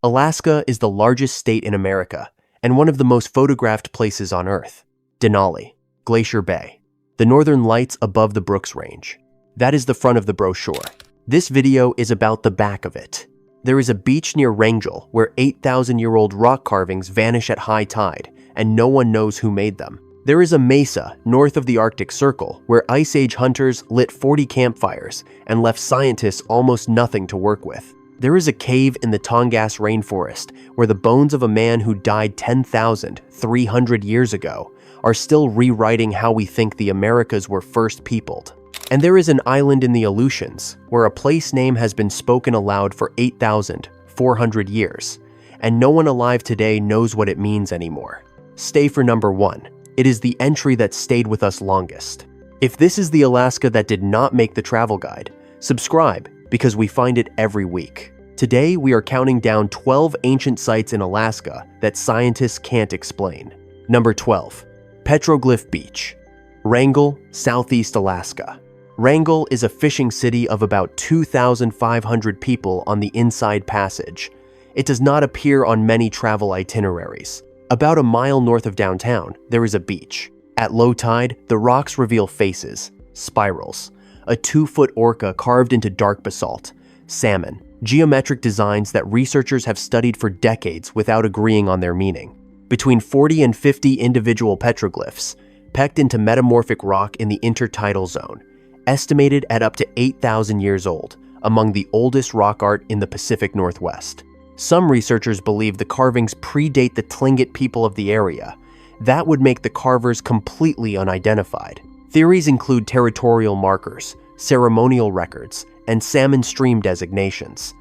Alaska is the largest state in America and one of the most photographed places on Earth. Denali, Glacier Bay, the northern lights above the Brooks Range. That is the front of the brochure. This video is about the back of it. There is a beach near Wrangell where 8,000-year-old rock carvings vanish at high tide, and no one knows who made them. There is a mesa north of the Arctic Circle where Ice Age hunters lit 40 campfires and left scientists almost nothing to work with. There is a cave in the Tongass rainforest where the bones of a man who died 10,300 years ago are still rewriting how we think the Americas were first peopled. And there is an island in the Aleutians where a place name has been spoken aloud for 8,400 years, and no one alive today knows what it means anymore. Stay for number 1. It is the entry that stayed with us longest. If this is the Alaska that did not make the travel guide, subscribe because we find it every week. Today, we are counting down 12 ancient sites in Alaska that scientists can't explain. Number 12. Petroglyph Beach, Wrangell, Southeast Alaska. Wrangell is a fishing city of about 2,500 people on the Inside Passage. It does not appear on many travel itineraries. About a mile north of downtown, there is a beach. At low tide, the rocks reveal faces, spirals, a 2-foot orca carved into dark basalt, salmon, geometric designs that researchers have studied for decades without agreeing on their meaning. Between 40 and 50 individual petroglyphs, pecked into metamorphic rock in the intertidal zone, estimated at up to 8,000 years old, among the oldest rock art in the Pacific Northwest. Some researchers believe the carvings predate the Tlingit people of the area. That would make the carvers completely unidentified. Theories include territorial markers, ceremonial records, and salmon stream designations.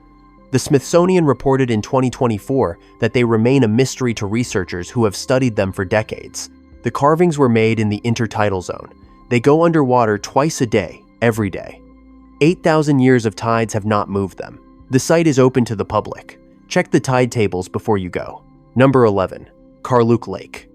The Smithsonian reported in 2024 that they remain a mystery to researchers who have studied them for decades. The carvings were made in the intertidal zone. They go underwater twice a day, every day. 8,000 years of tides have not moved them. The site is open to the public. Check the tide tables before you go. Number 11. Karluk Lake,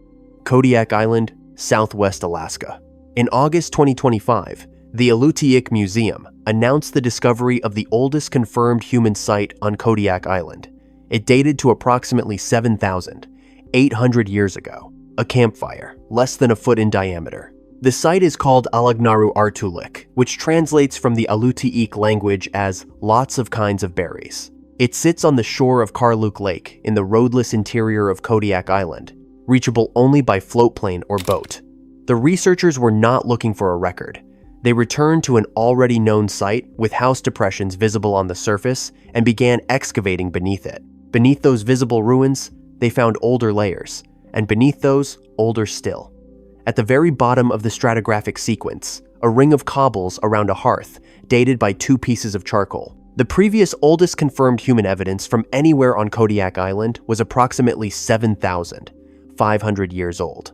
Kodiak Island, Southwest Alaska. In August 2025, the Ipiutak Museum announced the discovery of the oldest confirmed human site on Kodiak Island. It dated to approximately 7,800 years ago. A campfire, less than a foot in diameter. The site is called Alagnaru Artulik, which translates from the Ipiutak language as lots of kinds of berries. It sits on the shore of Karluk Lake in the roadless interior of Kodiak Island, reachable only by floatplane or boat. The researchers were not looking for a record. They returned to an already known site with house depressions visible on the surface and began excavating beneath it. Beneath those visible ruins, they found older layers, and beneath those, older still. At the very bottom of the stratigraphic sequence, a ring of cobbles around a hearth, dated by 2 pieces of charcoal. The previous oldest confirmed human evidence from anywhere on Kodiak Island was approximately 7,500 years old.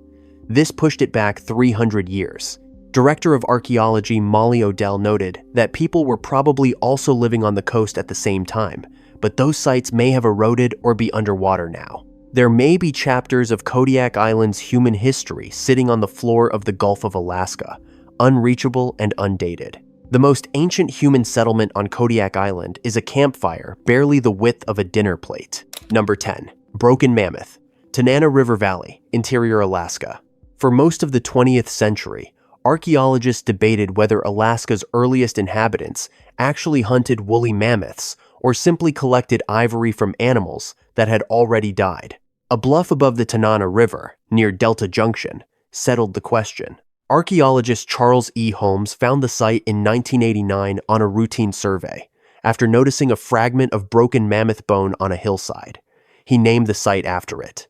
This pushed it back 300 years. Director of Archaeology Molly Odell noted that people were probably also living on the coast at the same time, but those sites may have eroded or be underwater now. There may be chapters of Kodiak Island's human history sitting on the floor of the Gulf of Alaska, unreachable and undated. The most ancient human settlement on Kodiak Island is a campfire barely the width of a dinner plate. Number 10. Broken Mammoth, Tanana River Valley, Interior Alaska. For most of the 20th century, archaeologists debated whether Alaska's earliest inhabitants actually hunted woolly mammoths or simply collected ivory from animals that had already died. A bluff above the Tanana River, near Delta Junction, settled the question. Archaeologist Charles E. Holmes found the site in 1989 on a routine survey, after noticing a fragment of broken mammoth bone on a hillside. He named the site after it.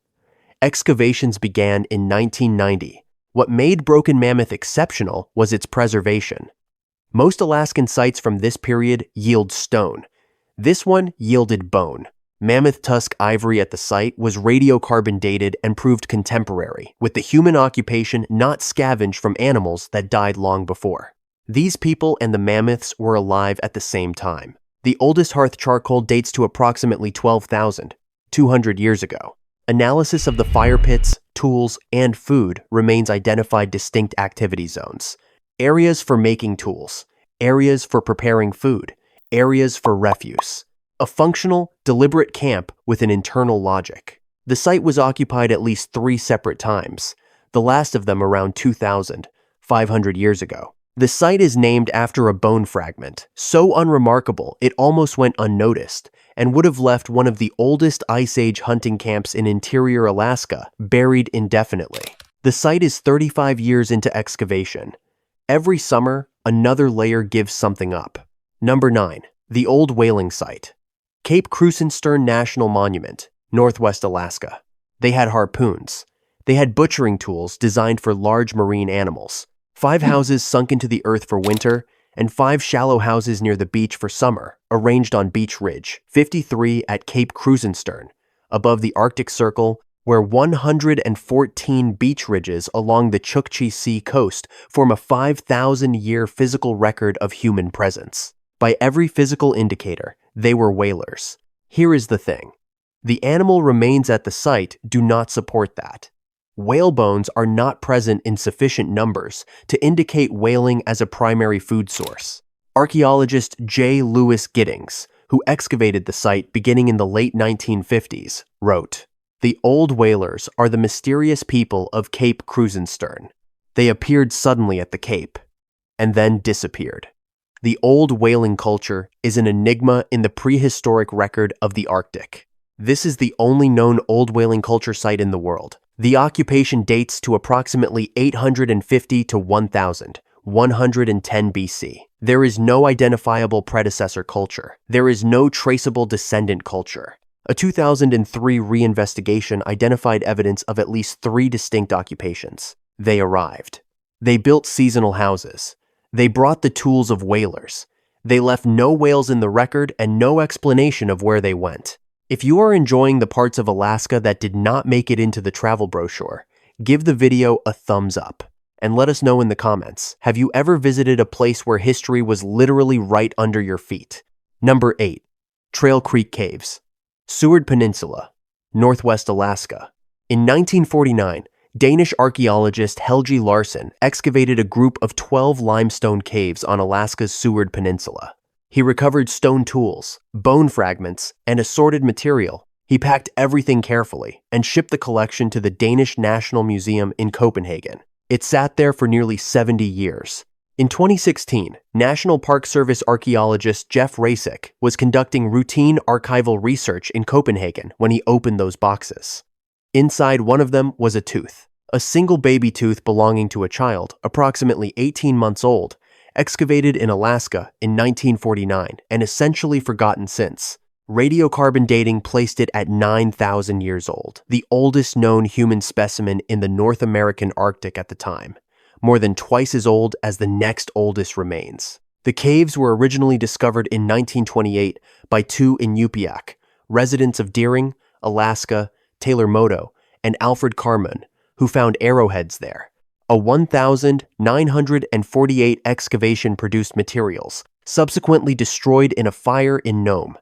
Excavations began in 1990. What made Broken Mammoth exceptional was its preservation. Most Alaskan sites from this period yield stone. This one yielded bone. Mammoth tusk ivory at the site was radiocarbon dated and proved contemporary, with the human occupation not scavenged from animals that died long before. These people and the mammoths were alive at the same time. The oldest hearth charcoal dates to approximately 12,200 years ago. Analysis of the fire pits, tools, and food remains identified distinct activity zones. Areas for making tools, areas for preparing food, areas for refuse. a functional, deliberate camp with an internal logic. The site was occupied at least 3 separate times, the last of them around 2,500 years ago. The site is named after a bone fragment, so unremarkable it almost went unnoticed, and would have left one of the oldest Ice Age hunting camps in interior Alaska buried indefinitely. The site is 35 years into excavation. Every summer, another layer gives something up. Number 9. The Old Whaling Site. Cape Krusenstern National Monument, Northwest Alaska. They had harpoons. They had butchering tools designed for large marine animals. 5 houses sunk into the earth for winter, and 5 shallow houses near the beach for summer, arranged on Beach Ridge, 53 at Cape Krusenstern, above the Arctic Circle, where 114 beach ridges along the Chukchi Sea coast form a 5,000-year physical record of human presence. By every physical indicator, they were whalers. Here is the thing. The animal remains at the site do not support that. Whale bones are not present in sufficient numbers to indicate whaling as a primary food source. Archaeologist J. Lewis Giddings, who excavated the site beginning in the late 1950s, wrote, "The old whalers are the mysterious people of Cape Krusenstern. They appeared suddenly at the Cape, and then disappeared. The old whaling culture is an enigma in the prehistoric record of the Arctic. This is the only known old whaling culture site in the world. The occupation dates to approximately 850 to 1,110 BC. There is no identifiable predecessor culture. There is no traceable descendant culture." A 2003 reinvestigation identified evidence of at least 3 distinct occupations. They arrived. They built seasonal houses. They brought the tools of whalers. They left no whales in the record and no explanation of where they went. If you are enjoying the parts of Alaska that did not make it into the travel brochure, give the video a thumbs up and let us know in the comments. Have you ever visited a place where history was literally right under your feet? Number 8. Trail Creek Caves. Seward Peninsula, Northwest Alaska. In 1949, Danish archaeologist Helge Larsen excavated a group of 12 limestone caves on Alaska's Seward Peninsula. He recovered stone tools, bone fragments, and assorted material. He packed everything carefully and shipped the collection to the Danish National Museum in Copenhagen. It sat there for nearly 70 years. In 2016, National Park Service archaeologist Jeff Rasick was conducting routine archival research in Copenhagen when he opened those boxes. Inside one of them was a tooth, a single baby tooth belonging to a child, approximately 18 months old, excavated in Alaska in 1949 and essentially forgotten since. Radiocarbon dating placed it at 9,000 years old, the oldest known human specimen in the North American Arctic at the time, more than twice as old as the next oldest remains. The caves were originally discovered in 1928 by 2 Inupiaq, residents of Deering, Alaska, Taylor Moto, and Alfred Carman, who found arrowheads there. A 1,948 excavation produced materials, subsequently destroyed in a fire in Nome.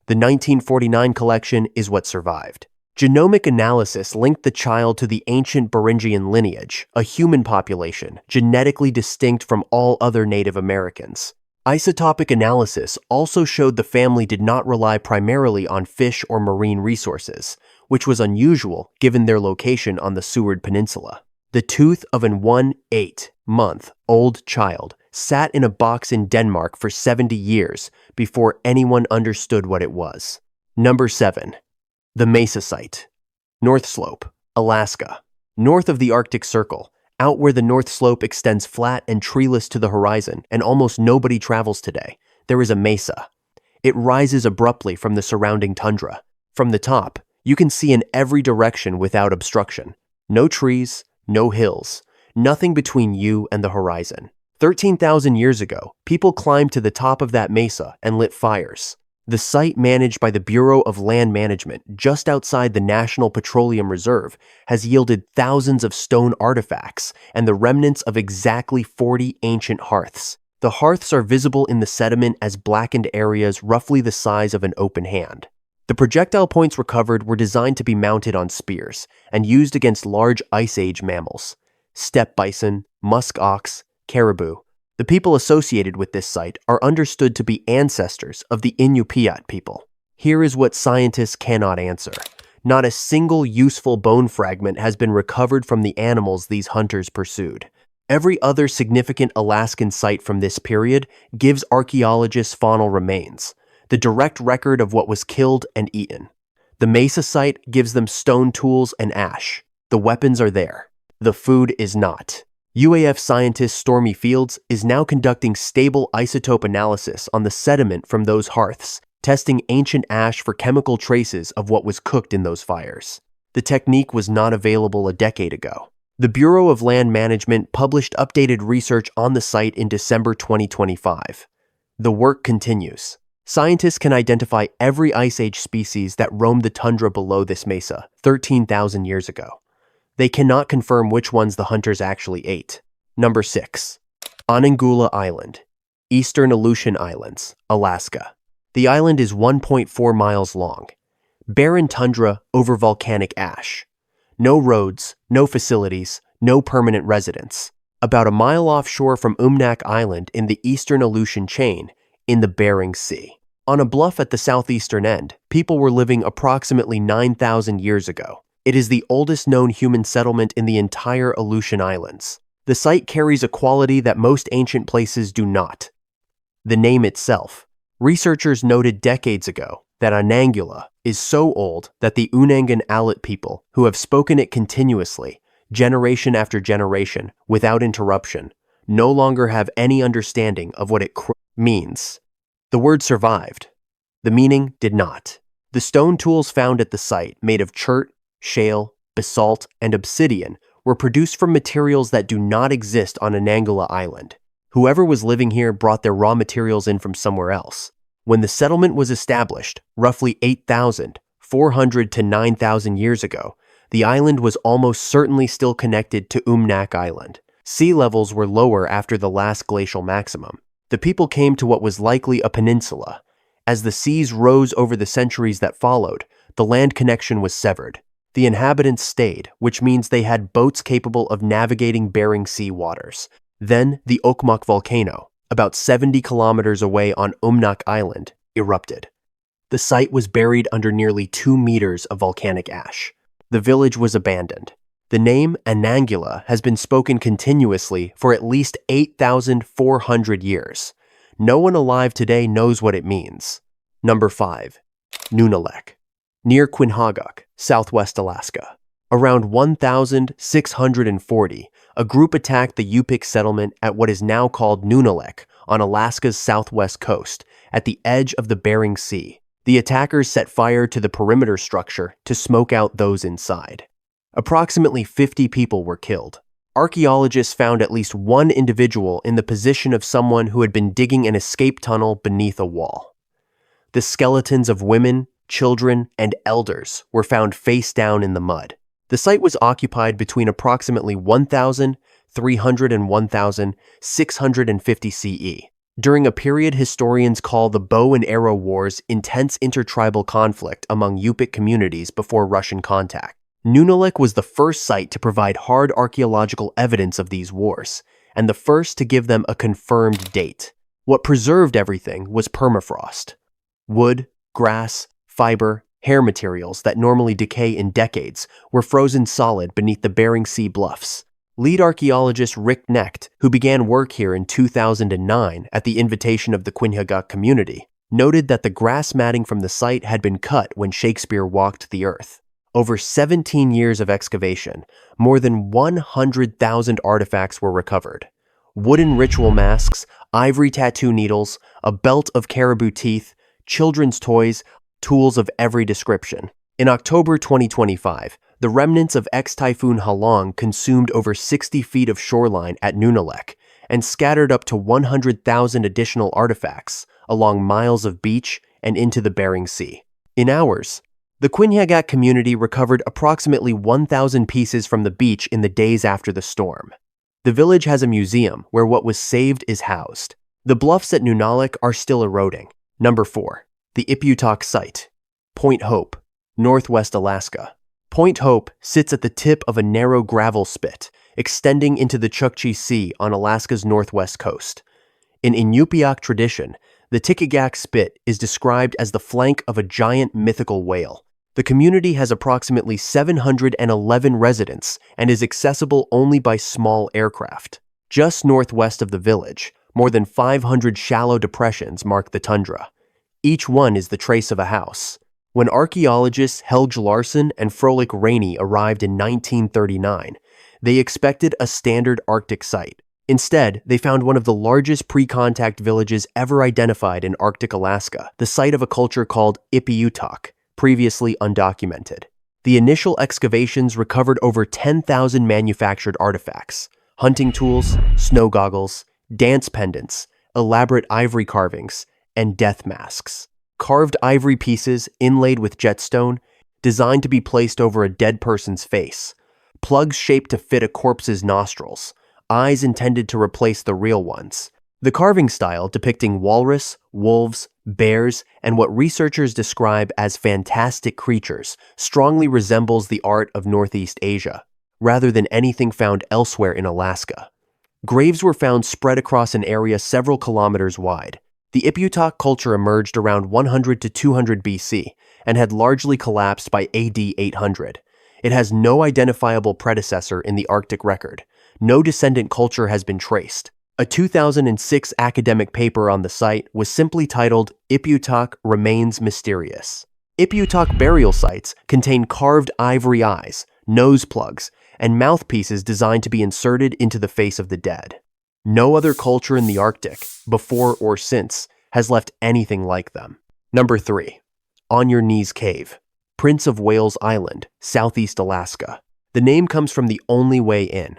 The 1949 collection is what survived. Genomic analysis linked the child to the ancient Beringian lineage, a human population genetically distinct from all other Native Americans. Isotopic analysis also showed the family did not rely primarily on fish or marine resources, which was unusual given their location on the Seward Peninsula. The tooth of an 1-8-month-old child sat in a box in Denmark for 70 years before anyone understood what it was. Number 7. The Mesa Site. North Slope, Alaska. North of the Arctic Circle, out where the North Slope extends flat and treeless to the horizon and almost nobody travels today, there is a mesa. It rises abruptly from the surrounding tundra. From the top, you can see in every direction without obstruction. No trees, no hills, nothing between you and the horizon. 13,000 years ago, people climbed to the top of that mesa and lit fires. The site, managed by the Bureau of Land Management just outside the National Petroleum Reserve, has yielded thousands of stone artifacts and the remnants of exactly 40 ancient hearths. The hearths are visible in the sediment as blackened areas roughly the size of an open hand. The projectile points recovered were designed to be mounted on spears and used against large Ice Age mammals, steppe bison, musk ox, caribou. The people associated with this site are understood to be ancestors of the Inupiat people. Here is what scientists cannot answer. Not a single useful bone fragment has been recovered from the animals these hunters pursued. Every other significant Alaskan site from this period gives archaeologists faunal remains, the direct record of what was killed and eaten. The Mesa site gives them stone tools and ash. The weapons are there. The food is not. UAF scientist Stormy Fields is now conducting stable isotope analysis on the sediment from those hearths, testing ancient ash for chemical traces of what was cooked in those fires. The technique was not available a decade ago. The Bureau of Land Management published updated research on the site in December 2025. The work continues. Scientists can identify every Ice Age species that roamed the tundra below this mesa 13,000 years ago. They cannot confirm which ones the hunters actually ate. Number 6. Anangula Island, Eastern Aleutian Islands, Alaska. The island is 1.4 miles long. Barren tundra over volcanic ash. No roads, no facilities, no permanent residents. About a mile offshore from Nunalleq Island in the Eastern Aleutian chain, in the Bering Sea. On a bluff at the southeastern end, people were living approximately 9,000 years ago. It is the oldest known human settlement in the entire Aleutian Islands. The site carries a quality that most ancient places do not. The name itself. Researchers noted decades ago that Anangula is so old that the Nunalleq people, who have spoken it continuously, generation after generation, without interruption, no longer have any understanding of what it means. The word survived. The meaning did not. The stone tools found at the site, made of chert, shale, basalt, and obsidian, were produced from materials that do not exist on Anangula Island. Whoever was living here brought their raw materials in from somewhere else. When the settlement was established, roughly 8,400 to 9,000 years ago, the island was almost certainly still connected to Nunalleq Island. Sea levels were lower after the last glacial maximum. The people came to what was likely a peninsula. As the seas rose over the centuries that followed, the land connection was severed. The inhabitants stayed, which means they had boats capable of navigating Bering Sea waters. Then the Okmok volcano, about 70 kilometers away on Nunalleq Island, erupted. The site was buried under nearly 2 meters of volcanic ash. The village was abandoned. The name Anangula has been spoken continuously for at least 8,400 years. No one alive today knows what it means. Number 5. Nunalleq, near Quinhagak, southwest Alaska. Around 1,640, a group attacked the Ipiutak settlement at what is now called Nunalleq on Alaska's southwest coast, at the edge of the Bering Sea. The attackers set fire to the perimeter structure to smoke out those inside. Approximately 50 people were killed. Archaeologists found at least one individual in the position of someone who had been digging an escape tunnel beneath a wall. The skeletons of women, children, and elders were found face down in the mud. The site was occupied between approximately 1,300 and 1,650 CE, during a period historians call the Bow and Arrow Wars, intense intertribal conflict among Ipiutak communities before Russian contact. Nunalleq was the first site to provide hard archaeological evidence of these wars, and the first to give them a confirmed date. What preserved everything was permafrost. Wood, grass, fiber, hair materials that normally decay in decades were frozen solid beneath the Bering Sea bluffs. Lead archaeologist Rick Knecht, who began work here in 2009 at the invitation of the Quinhagak community, noted that the grass matting from the site had been cut when Shakespeare walked the earth. Over 17 years of excavation, more than 100,000 artifacts were recovered. Wooden ritual masks, ivory tattoo needles, a belt of caribou teeth, children's toys, tools of every description. In October 2025, the remnants of ex-typhoon Halong consumed over 60 feet of shoreline at Nunalleq and scattered up to 100,000 additional artifacts along miles of beach and into the Bering Sea. In hours, the Quinhagak community recovered approximately 1,000 pieces from the beach in the days after the storm. The village has a museum where what was saved is housed. The bluffs at Nunalleq are still eroding. Number 4. The Ipiutak site, Point Hope, northwest Alaska. Point Hope sits at the tip of a narrow gravel spit, extending into the Chukchi Sea on Alaska's northwest coast. In Inupiaq tradition, The Kodiak spit is described as the flank of a giant mythical whale. The community has approximately 711 residents and is accessible only by small aircraft. Just northwest of the village, more than 500 shallow depressions mark the tundra. Each one is the trace of a house. When archaeologists Helge Larsen and Frolic Rainey arrived in 1939, they expected a standard Arctic site. Instead, they found one of the largest pre-contact villages ever identified in Arctic Alaska, the site of a culture called Ipiutak, previously undocumented. The initial excavations recovered over 10,000 manufactured artifacts: hunting tools, snow goggles, dance pendants, elaborate ivory carvings, and death masks. Carved ivory pieces inlaid with jetstone, designed to be placed over a dead person's face. Plugs shaped to fit a corpse's nostrils, eyes intended to replace the real ones. The carving style depicting walrus, wolves, bears, and what researchers describe as fantastic creatures strongly resembles the art of Northeast Asia, rather than anything found elsewhere in Alaska. Graves were found spread across an area several kilometers wide. The Ipiutak culture emerged around 100 to 200 BC and had largely collapsed by AD 800. It has no identifiable predecessor in the Arctic record. No descendant culture has been traced. A 2006 academic paper on the site was simply titled Ipiutak Remains Mysterious. Ipiutak burial sites contain carved ivory eyes, nose plugs, and mouthpieces designed to be inserted into the face of the dead. No other culture in the Arctic, before or since, has left anything like them. Number 3. On Your Knees Cave, Prince of Wales Island, Southeast Alaska. The name comes from the only way in.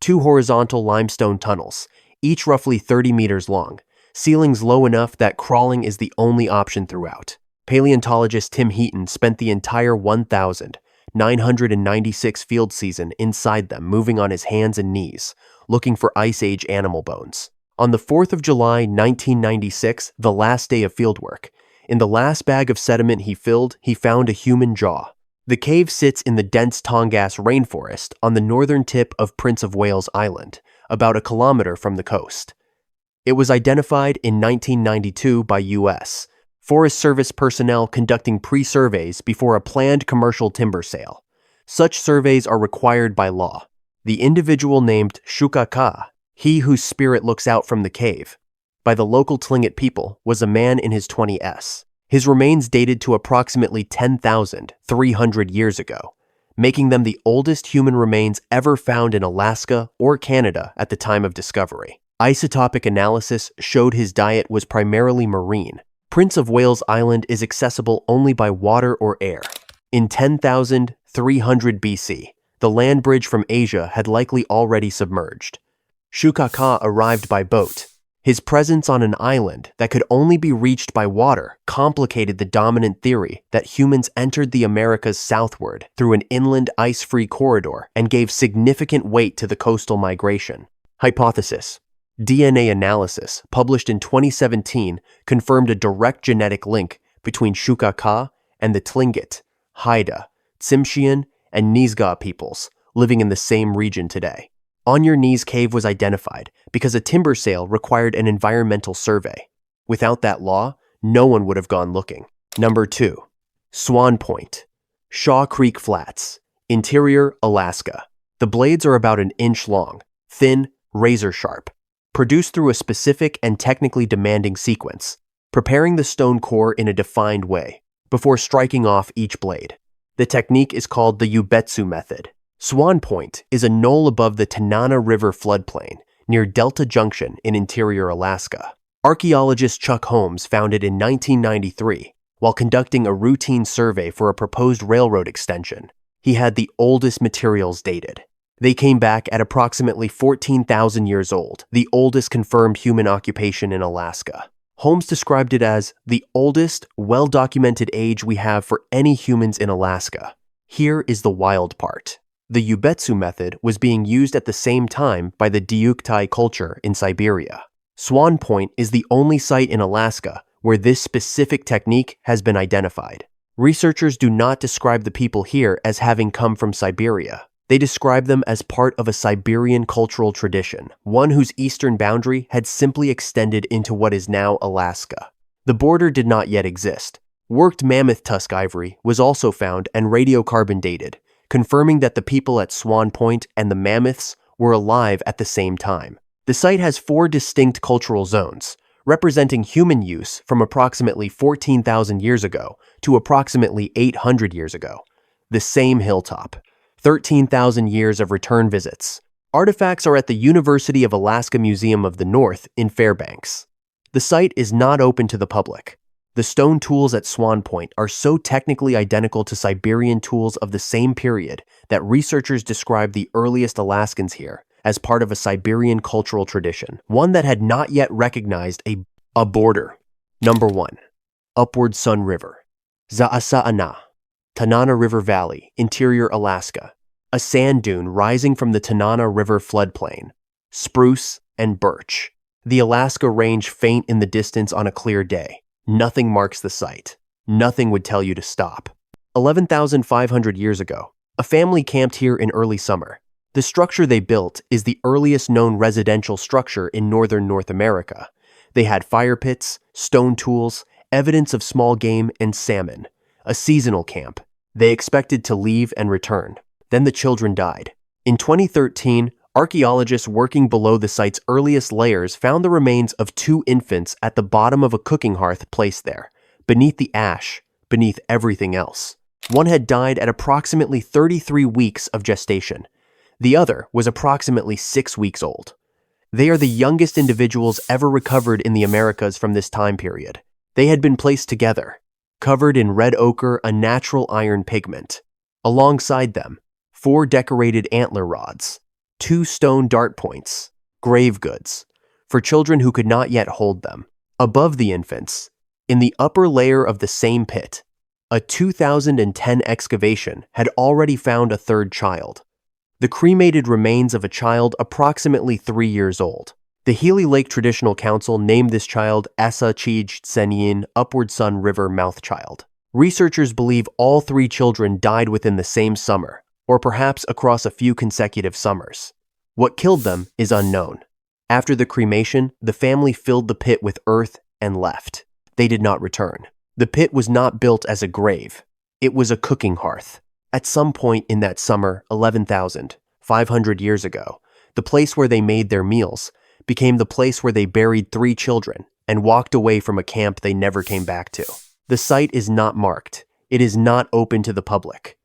2 horizontal limestone tunnels, each roughly 30 meters long, ceilings low enough that crawling is the only option throughout. Paleontologist Tim Heaton spent the entire 1,996 field season inside them, moving on his hands and knees, looking for Ice Age animal bones. On the 4th of July, 1996, the last day of fieldwork, in the last bag of sediment he filled, he found a human jaw. The cave sits in the dense Tongass rainforest on the northern tip of Prince of Wales Island, about a kilometer from the coast. It was identified in 1992 by U.S. Forest Service personnel conducting pre-surveys before a planned commercial timber sale. Such surveys are required by law. The individual named Shukaka, he whose spirit looks out from the cave, by the local Tlingit people, was a man in his 20s. His remains dated to approximately 10,300 years ago, making them the oldest human remains ever found in Alaska or Canada at the time of discovery. Isotopic analysis showed his diet was primarily marine. Prince of Wales Island is accessible only by water or air. In 10,300 BC, the land bridge from Asia had likely already submerged. Shukaka arrived by boat. His presence on an island that could only be reached by water complicated the dominant theory that humans entered the Americas southward through an inland ice-free corridor and gave significant weight to the coastal migration. Hypothesis: DNA analysis, published in 2017, confirmed a direct genetic link between Shukaka and the Tlingit, Haida, Tsimshian, and Nisga'a peoples living in the same region today. On Your Knees Cave was identified because a timber sale required an environmental survey. Without that law, no one would have gone looking. Number 2. Swan Point, Shaw Creek Flats, Interior, Alaska. The blades are about an inch long, thin, razor sharp, produced through a specific and technically demanding sequence, preparing the stone core in a defined way before striking off each blade. The technique is called the Ubetsu method. Swan Point is a knoll above the Tanana River floodplain near Delta Junction in interior Alaska. Archaeologist Chuck Holmes found it in 1993 while conducting a routine survey for a proposed railroad extension. He had the oldest materials dated. They came back at approximately 14,000 years old, the oldest confirmed human occupation in Alaska. Holmes described it as the oldest, well-documented age we have for any humans in Alaska. Here is the wild part. The Ubetsu method was being used at the same time by the Dyuktai culture in Siberia. Swan Point is the only site in Alaska where this specific technique has been identified. Researchers do not describe the people here as having come from Siberia. They describe them as part of a Siberian cultural tradition, one whose eastern boundary had simply extended into what is now Alaska. The border did not yet exist. Worked mammoth tusk ivory was also found and radiocarbon dated, confirming that the people at Swan Point and the mammoths were alive at the same time. The site has 4 distinct cultural zones, representing human use from approximately 14,000 years ago to approximately 800 years ago. The same hilltop. 13,000 years of return visits. Artifacts are at the University of Alaska Museum of the North in Fairbanks. The site is not open to the public. The stone tools at Swan Point are so technically identical to Siberian tools of the same period that researchers describe the earliest Alaskans here as part of a Siberian cultural tradition, one that had not yet recognized a border. Number 1. Upward Sun River. Zaasa'ana. Tanana River Valley, interior Alaska. A sand dune rising from the Tanana River floodplain. Spruce and birch. The Alaska Range faint in the distance on a clear day. Nothing marks the site. Nothing would tell you to stop. 11,500 years ago, a family camped here in early summer. The structure they built is the earliest known residential structure in northern North America. They had fire pits, stone tools, evidence of small game and salmon. A seasonal camp. They expected to leave and return. Then the children died. In 2013, archaeologists working below the site's earliest layers found the remains of 2 infants at the bottom of a cooking hearth placed there, beneath the ash, beneath everything else. One had died at approximately 33 weeks of gestation. The other was approximately 6 weeks old. They are the youngest individuals ever recovered in the Americas from this time period. They had been placed together, covered in red ochre, a natural iron pigment. Alongside them, 4 decorated antler rods, 2 stone dart points, grave goods, for children who could not yet hold them. Above the infants, in the upper layer of the same pit, a 2010 excavation had already found a 3rd child. The cremated remains of a child approximately 3 years old. The Healy Lake Traditional Council named this child Asa Chij Tsenyin Upward Sun River Mouthchild. Researchers believe all 3 children died within the same summer, or perhaps across a few consecutive summers. What killed them is unknown. After the cremation, the family filled the pit with earth and left. They did not return. The pit was not built as a grave. It was a cooking hearth. At some point in that summer, 11,500 years ago, the place where they made their meals became the place where they buried 3 children and walked away from a camp they never came back to. The site is not marked. It is not open to the public.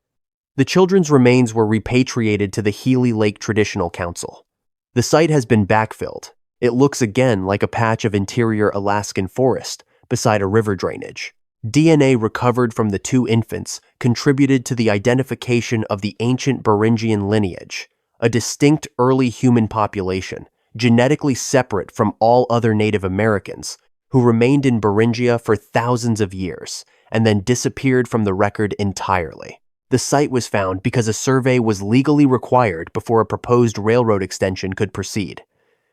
The children's remains were repatriated to the Healy Lake Traditional Council. The site has been backfilled. It looks again like a patch of interior Alaskan forest beside a river drainage. DNA recovered from the 2 infants contributed to the identification of the ancient Beringian lineage, a distinct early human population, genetically separate from all other Native Americans, who remained in Beringia for thousands of years and then disappeared from the record entirely. The site was found because a survey was legally required before a proposed railroad extension could proceed.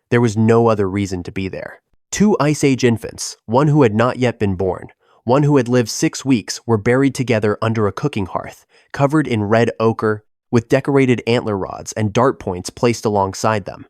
There was no other reason to be there. 2 Ice Age infants, one who had not yet been born, one who had lived 6 weeks, were buried together under a cooking hearth, covered in red ochre, with decorated antler rods and dart points placed alongside them.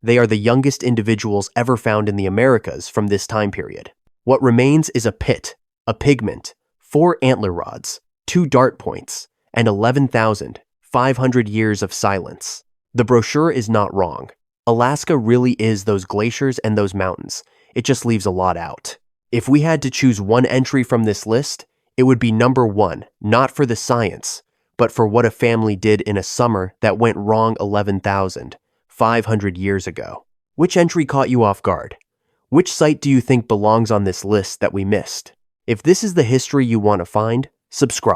They are the youngest individuals ever found in the Americas from this time period. What remains is a pit, a pigment, 4 antler rods, 2 dart points, and 11,500 years of silence. The brochure is not wrong. Alaska really is those glaciers and those mountains. It just leaves a lot out. If we had to choose one entry from this list, it would be number 1, not for the science, but for what a family did in a summer that went wrong 11,500 years ago. Which entry caught you off guard? Which site do you think belongs on this list that we missed? If this is the history you want to find, subscribe.